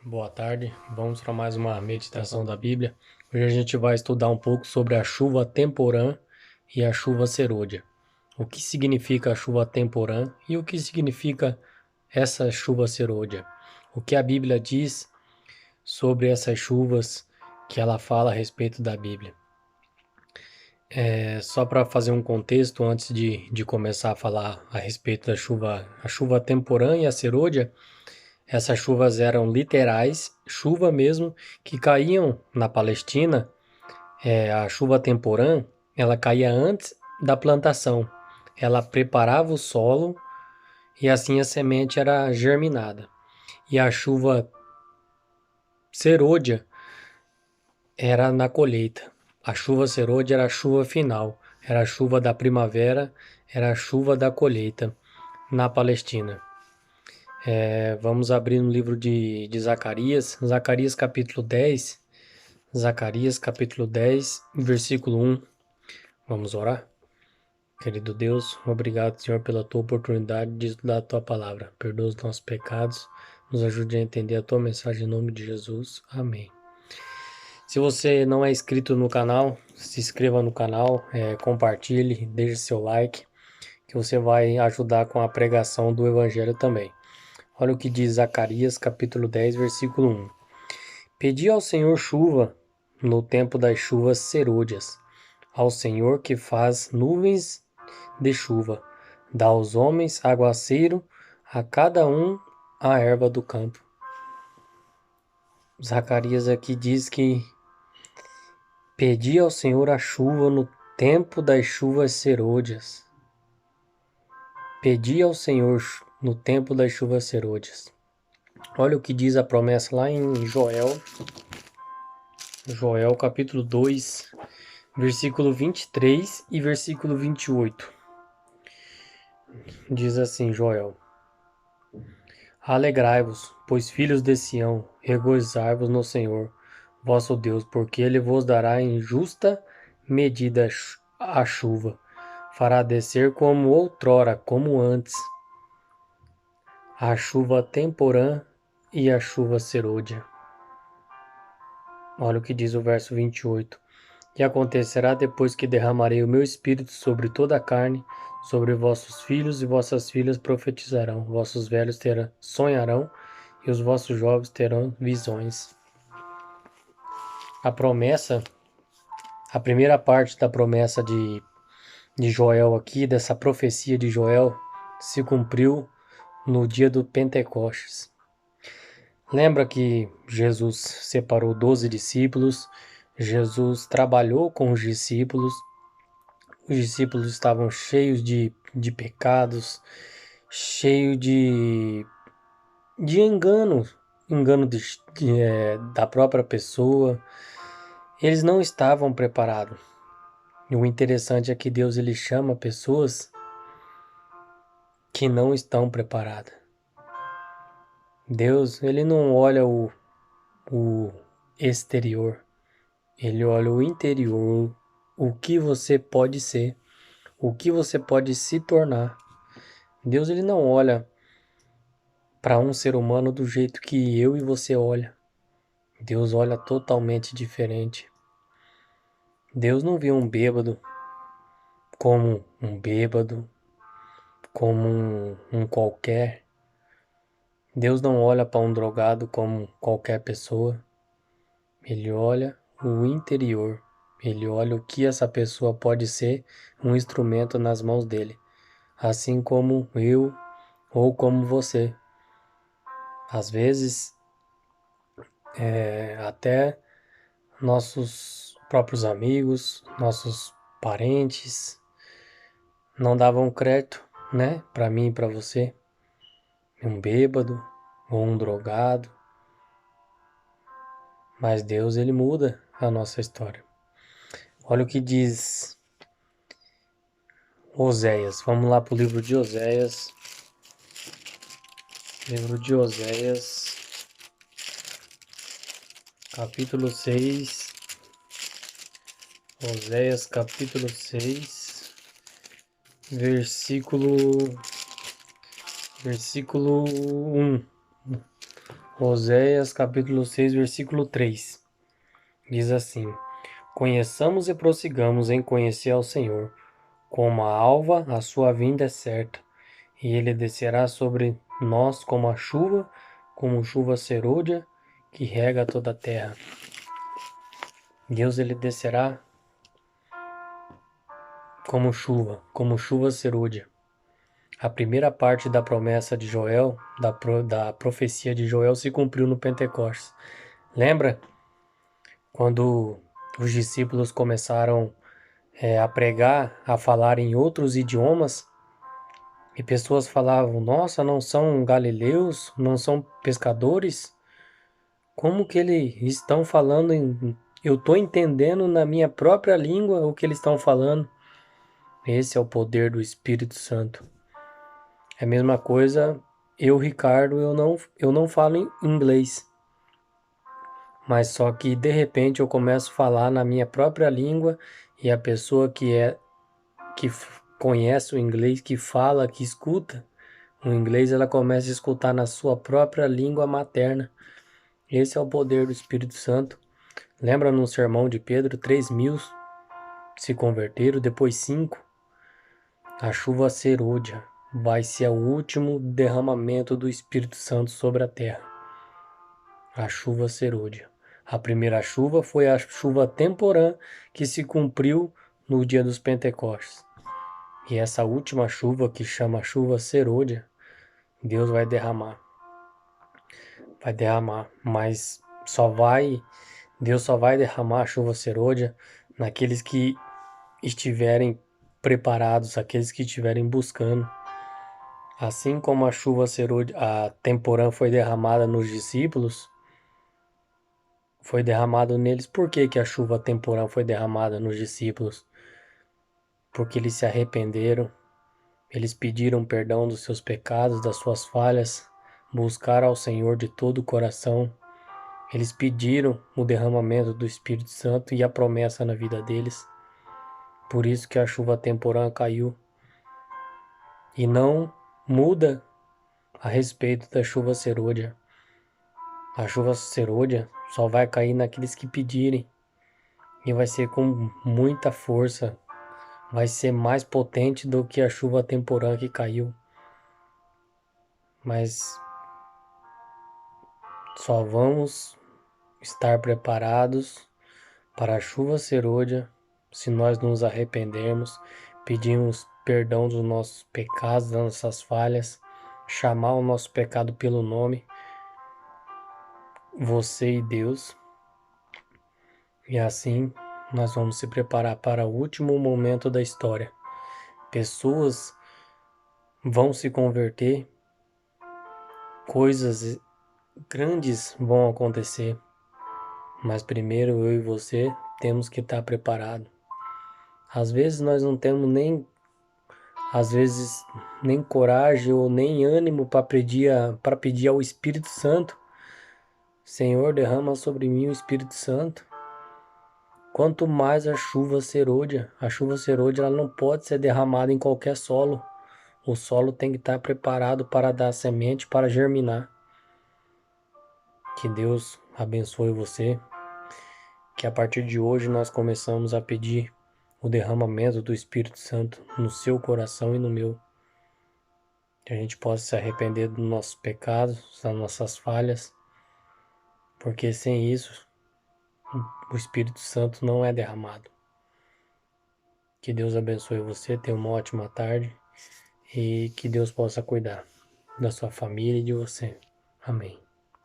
Boa tarde, vamos para mais uma meditação da Bíblia. Hoje a gente vai estudar um pouco sobre a chuva temporã e a chuva serôdia. O que significa a chuva temporã e o que significa essa chuva serôdia? O que a Bíblia diz sobre essas chuvas que ela fala a respeito da Bíblia. Só para fazer um contexto antes de começar a falar a respeito da chuva, a chuva temporã e a serôdia. Essas chuvas eram literais, chuva mesmo, que caíam na Palestina. A chuva temporã, ela caía antes da plantação. Ela preparava o solo e assim a semente era germinada. E a chuva serôdia era na colheita. A chuva serôdia era a chuva final, era a chuva da primavera, era a chuva da colheita na Palestina. Vamos abrir no livro de Zacarias, Zacarias capítulo 10, Zacarias capítulo 10, versículo 1. Vamos orar? Querido Deus, obrigado, Senhor, pela tua oportunidade de estudar a tua palavra. Perdoa os nossos pecados, nos ajude a entender a tua mensagem em nome de Jesus. Amém. Se você não é inscrito no canal, se inscreva no canal, compartilhe, deixe seu like, que você vai ajudar com a pregação do evangelho também. Olha o que diz Zacarias capítulo 10, versículo 1. Pedi ao Senhor chuva no tempo das chuvas serôdias, ao Senhor que faz nuvens de chuva, dá aos homens aguaceiro, a cada um a erva do campo. Zacarias aqui diz que pedi ao Senhor a chuva no tempo das chuvas serôdias. Pedi ao Senhor no tempo das chuvas serôdias. Olha o que diz a promessa lá em Joel capítulo 2, versículo 23 e versículo 28. Diz assim Joel: Alegrai-vos, pois filhos de Sião, regozijai-vos no Senhor, vosso Deus, porque ele vos dará em justa medida a chuva, fará descer como outrora, como antes, a chuva temporã e a chuva serôdia. Olha o que diz o verso 28. E acontecerá depois que derramarei o meu espírito sobre toda a carne, sobre vossos filhos e vossas filhas profetizarão, vossos velhos sonharão e os vossos jovens terão visões. A promessa, a primeira parte da promessa de Joel aqui, dessa profecia de Joel, se cumpriu no dia do Pentecostes. Lembra que Jesus separou 12 discípulos, Jesus trabalhou com os discípulos estavam cheios de pecados, cheios de engano da própria pessoa. Eles não estavam preparados. E o interessante é que Deus ele chama pessoas que não estão preparadas. Deus ele não olha o exterior, ele olha o interior, o que você pode ser, o que você pode se tornar. Deus ele não olha para um ser humano do jeito que eu e você olha. Deus olha totalmente diferente. Deus não vê um bêbado como um bêbado, como um qualquer. Deus não olha para um drogado como qualquer pessoa. Ele olha o interior. Ele olha o que essa pessoa pode ser, um instrumento nas mãos dele. Assim como eu ou como você. Às vezes, até nossos próprios amigos, nossos parentes não davam crédito, né, para mim e para você, um bêbado ou um drogado. Mas Deus ele muda a nossa história. Olha o que diz Oséias. Vamos lá para o livro de Oséias. Livro de Oséias, capítulo 6. Oséias, capítulo 6, versículo 1. Oséias capítulo 6, versículo 3. Diz assim: Conheçamos e prossigamos em conhecer ao Senhor. Como a alva, a sua vinda é certa, e ele descerá sobre nós como chuva serôdia que rega toda a terra. Deus, ele descerá como chuva serôdia. A primeira parte da promessa de Joel, da profecia de Joel, se cumpriu no Pentecostes. Lembra quando os discípulos começaram a pregar, a falar em outros idiomas, e pessoas falavam: Nossa, não são galileus, não são pescadores? Como que eles estão falando eu estou entendendo na minha própria língua o que eles estão falando. Esse é o poder do Espírito Santo. É a mesma coisa, Ricardo, eu não falo em inglês. Mas só que de repente eu começo a falar na minha própria língua e a pessoa que conhece o inglês, que fala, que escuta o inglês, ela começa a escutar na sua própria língua materna. Esse é o poder do Espírito Santo. Lembra no sermão de Pedro, 3.000 se converteram, depois 5. A chuva serôdia vai ser o último derramamento do Espírito Santo sobre a terra. A chuva serôdia. A primeira chuva foi a chuva temporã que se cumpriu no dia dos Pentecostes. E essa última chuva, que chama chuva serôdia, Deus vai derramar. Vai derramar, mas Deus só vai derramar a chuva serôdia naqueles que estiverem preparados, aqueles que estiverem buscando. Assim como a chuva serôdia, a temporã foi derramada nos discípulos, foi derramado neles. Por que que a chuva temporã foi derramada nos discípulos? Porque eles se arrependeram, eles pediram perdão dos seus pecados, das suas falhas, buscaram ao Senhor de todo o coração. Eles pediram o derramamento do Espírito Santo e a promessa na vida deles. Por isso que a chuva temporã caiu. E não muda a respeito da chuva serôdia. A chuva serôdia só vai cair naqueles que pedirem. E vai ser com muita força. Vai ser mais potente do que a chuva temporã que caiu. Mas só vamos estar preparados para a chuva serôdia se nós nos arrependermos, pedirmos perdão dos nossos pecados, das nossas falhas, chamar o nosso pecado pelo nome, você e Deus. E assim nós vamos se preparar para o último momento da história. Pessoas vão se converter, coisas grandes vão acontecer, mas primeiro eu e você temos que estar preparados. Às vezes nós não temos nem coragem ou nem ânimo para pedir ao Espírito Santo: Senhor, derrama sobre mim o Espírito Santo. Quanto mais a chuva serôdia. A chuva serôdia ela não pode ser derramada em qualquer solo. O solo tem que estar preparado para dar semente, para germinar. Que Deus abençoe você. Que a partir de hoje nós começamos a pedir o derramamento do Espírito Santo no seu coração e no meu. Que a gente possa se arrepender dos nossos pecados, das nossas falhas. Porque sem isso, o Espírito Santo não é derramado. Que Deus abençoe você, tenha uma ótima tarde e que Deus possa cuidar da sua família e de você. Amém.